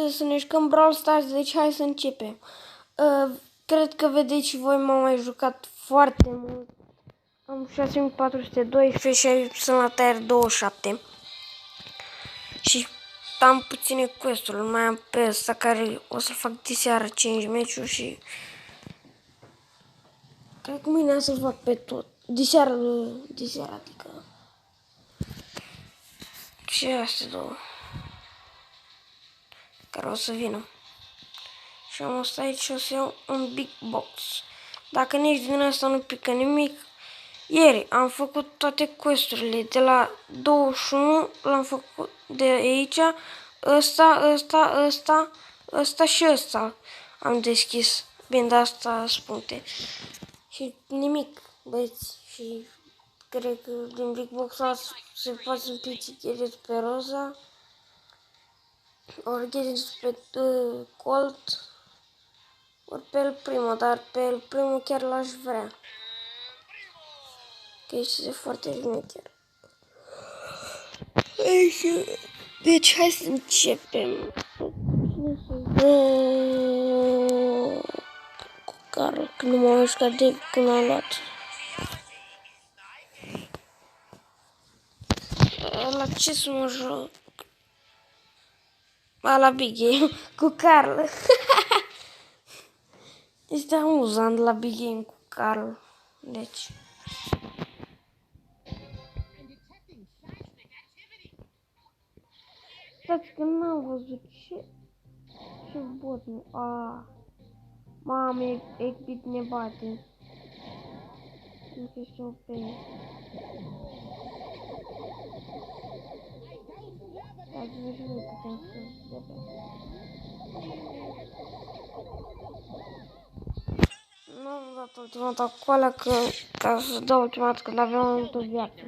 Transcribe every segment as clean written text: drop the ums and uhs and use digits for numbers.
Să ne jucăm Brawl Stars, deci hai să începem. Cred că vedeți și voi, m-am mai jucat foarte mult. Am 6412 și sunt la tier 27. Și am puține quest-uri, mai am pe ăsta care o să fac diseară 5 meciuri și cred că mâine să fac pe tot. Diseară adică. Și astea două care o să vină. Și am asta aici și o să iau un big box. Dacă nici din asta nu pică nimic. Ieri am făcut toate quest-urile de la 21, l-am făcut de aici, ăsta și ăsta am deschis. Bine, de asta spunte. Și nimic, băieți, și cred că din big box se poate să pici gheriți pe roza, ori gheriți pe colt, ori pe el primul, dar pe el primul chiar l-aș vrea. Că este foarte șmecher. Deci hai să începem. Cu Carl, că nu m-am jucat de când am luat. La ce să mă joc? La Big Game cu Carl. Este amuzant la Big Game cu Carl. Deci. Stați că n-am văzut ce bot nu. Mamă, Eggbit ne bate. Nu știu ce OP. Dar nu știu cum putem să vedem. Nu am dat ultimata cu alea ca să dau ultimata când aveam multă viață.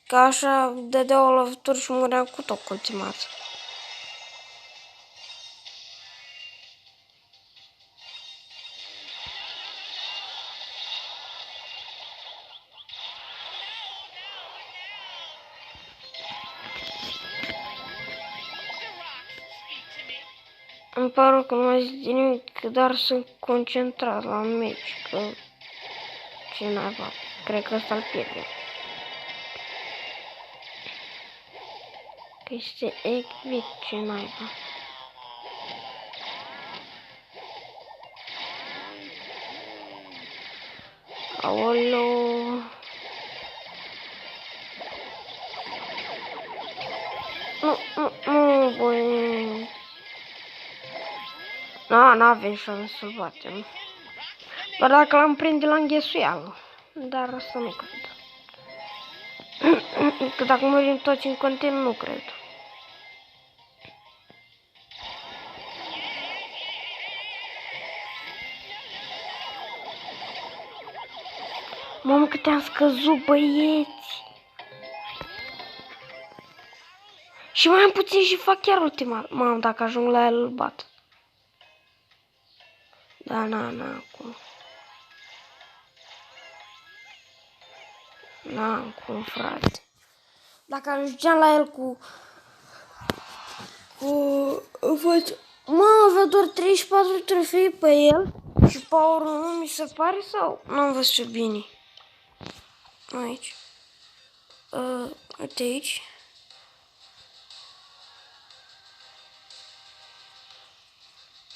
Că așa dădea o lovitură și muream cu tot cu ultimata. Îmi pare că nu mai zic de nimic, dar sunt concentrat la meci, că ce naiba, cred că ăsta-l pierdem. Că este Eggbit, ce naiba. Aoleu. Nu, băi. N-avem șansă să-l batem. Doar dacă l-am prinde la înghesuială. Dar asta nu cred. Că dacă murim toți în continuu, nu cred. Mamă, cât am scăzut, băieți! Și mai am puțin și fac chiar ultima. Mamă, dacă ajung la el, îl bat. Da, acum. Acum, frate. Dacă ajungeam la el cu... Mă, avea doar 34 trofei pe el și power-ul nu mi se pare sau n-am văzut bine? Aici. Uite aici.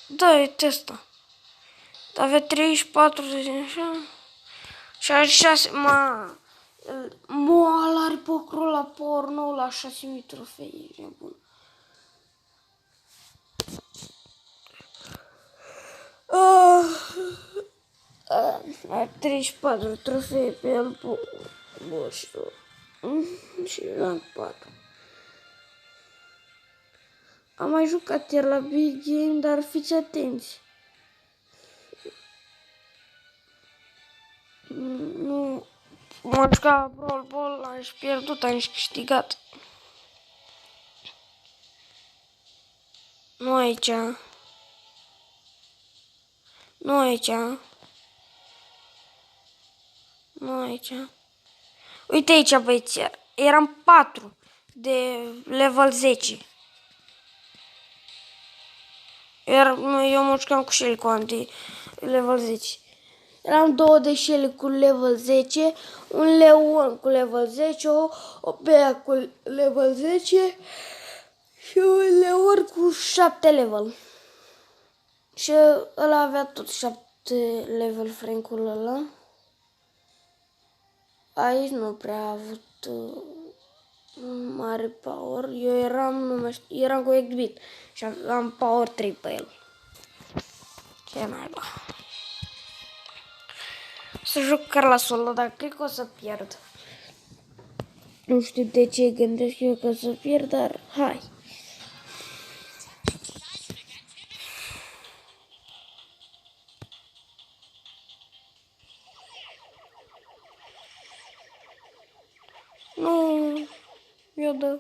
Da, uite asta. Avea 34 de așa. 66, ăla are pocrul la power nou la 6000 trofei, e bun. Are 34 trofei pe el, bun, și rank 4. Am mai jucat ieri la Big Game, dar fiți atenți. Nu m-am jucat la Brawl Ball, am și pierdut, am și câștigat. Nu aici. Nu aici. Nu aici. Uite aici, băieți, eram 4 de level 10. Iar eu mă jucam cu Shelly cu de level 10. Eram 2 de Shelly cu level 10, un Leon cu level 10, o Bea cu level 10 și un Leon cu 7 level. Și ăla avea tot 7 level, Frankul ăla. Aici nu prea a avut mare power. Eu eram cu 8-bit și am power 3 pe el. Ce naiba. Să joc chiar la solo, dar cred că o să pierd. Nu știu de ce gândesc eu că o să pierd, dar hai. Nu, eu dă.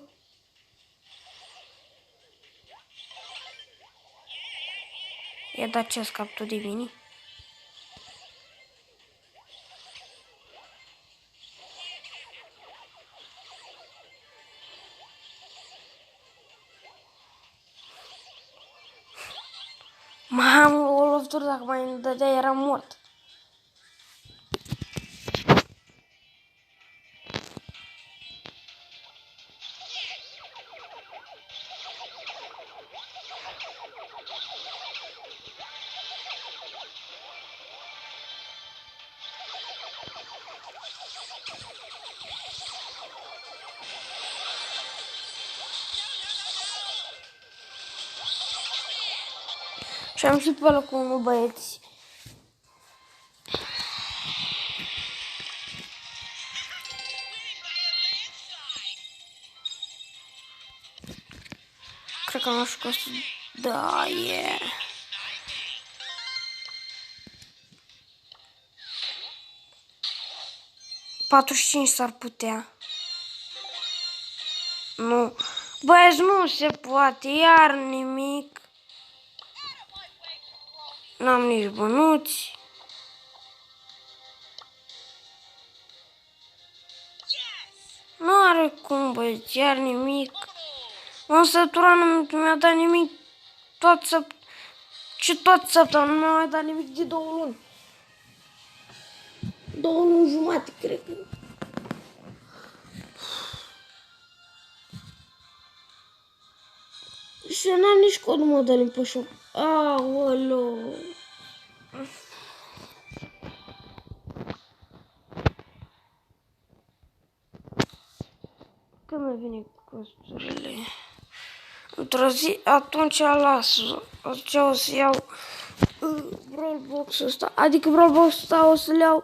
E dat ce scap tu de mine? Mamă, o lovitură, dacă mai îmi dădea, eram mort. Și am și pe locul 1, băieți. Cred că am scos. Da, e. ...45 s-ar putea. Nu. Băieți, nu se poate. Iar nimic. N-am nici bănuți. Nu are cum, băieți, iar nimic. M-am săturat, nu mi-a dat nimic toată săptămâna. Și toată săptămâna nu mi-a mai dat nimic de 2 luni. 2 luni jumate, cred că. Și n-am nici codul Mădălin pe shop. Aoleo. Când îmi vine costurile? Într-o zi, atunci las. Atunci o să iau Brawlbox-ul ăsta. Adică Brawlbox-ul ăsta o să-l iau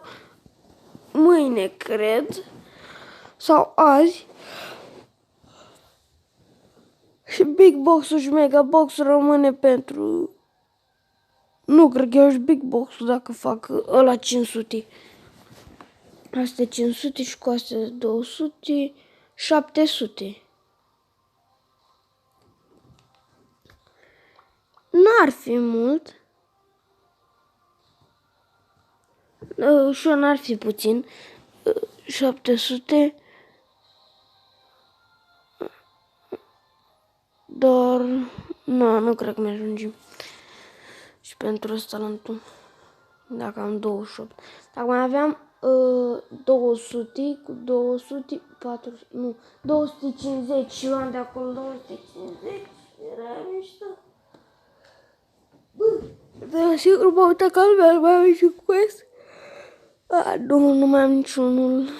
mâine, cred. Sau azi. Și Big Box-ul și Mega Box-ul rămâne pentru... Nu, cred că iau și Big Box-ul dacă fac ăla 500. Astea 500 și cu astea 200, 700. N-ar fi mult. Și n-ar fi puțin. 700. Dar... Nu cred că mi-ajungem. Și pentru ăsta l-am tu. Dacă am 28. Dacă mai aveam 200 cu 200, 400, nu, 250 și luam de acolo 250. Era mișto. Dar sigur m-a uitat că lumea mai am și quest. Nu mai am niciunul.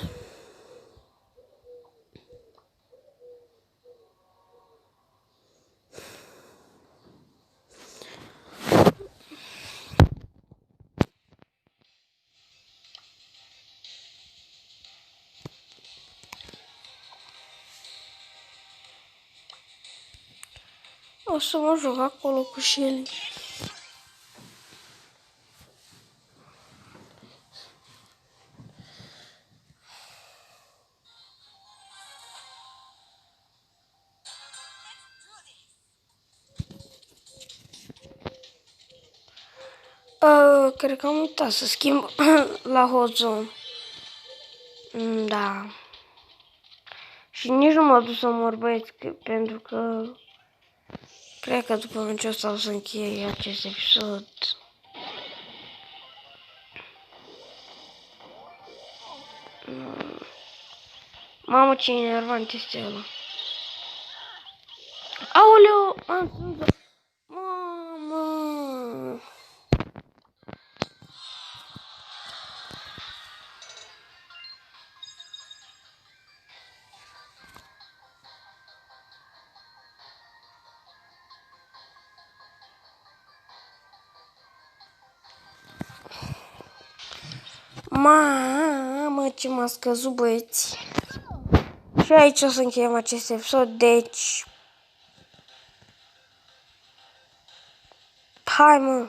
O să mă joc acolo cu Shelly. Cred că am uitat să schimb la Hot Zone. Da. Și nici nu m-a dus să mor, băieți, pentru că Cred că după meciul ăsta o să închei acest episod. Mamă, ce enervant este ăla. Aoleu, am sunt... Mamă. Mamă, ce m-a scăzut, băieți. Și aici o să încheiem acest episod, deci... Hai, mă!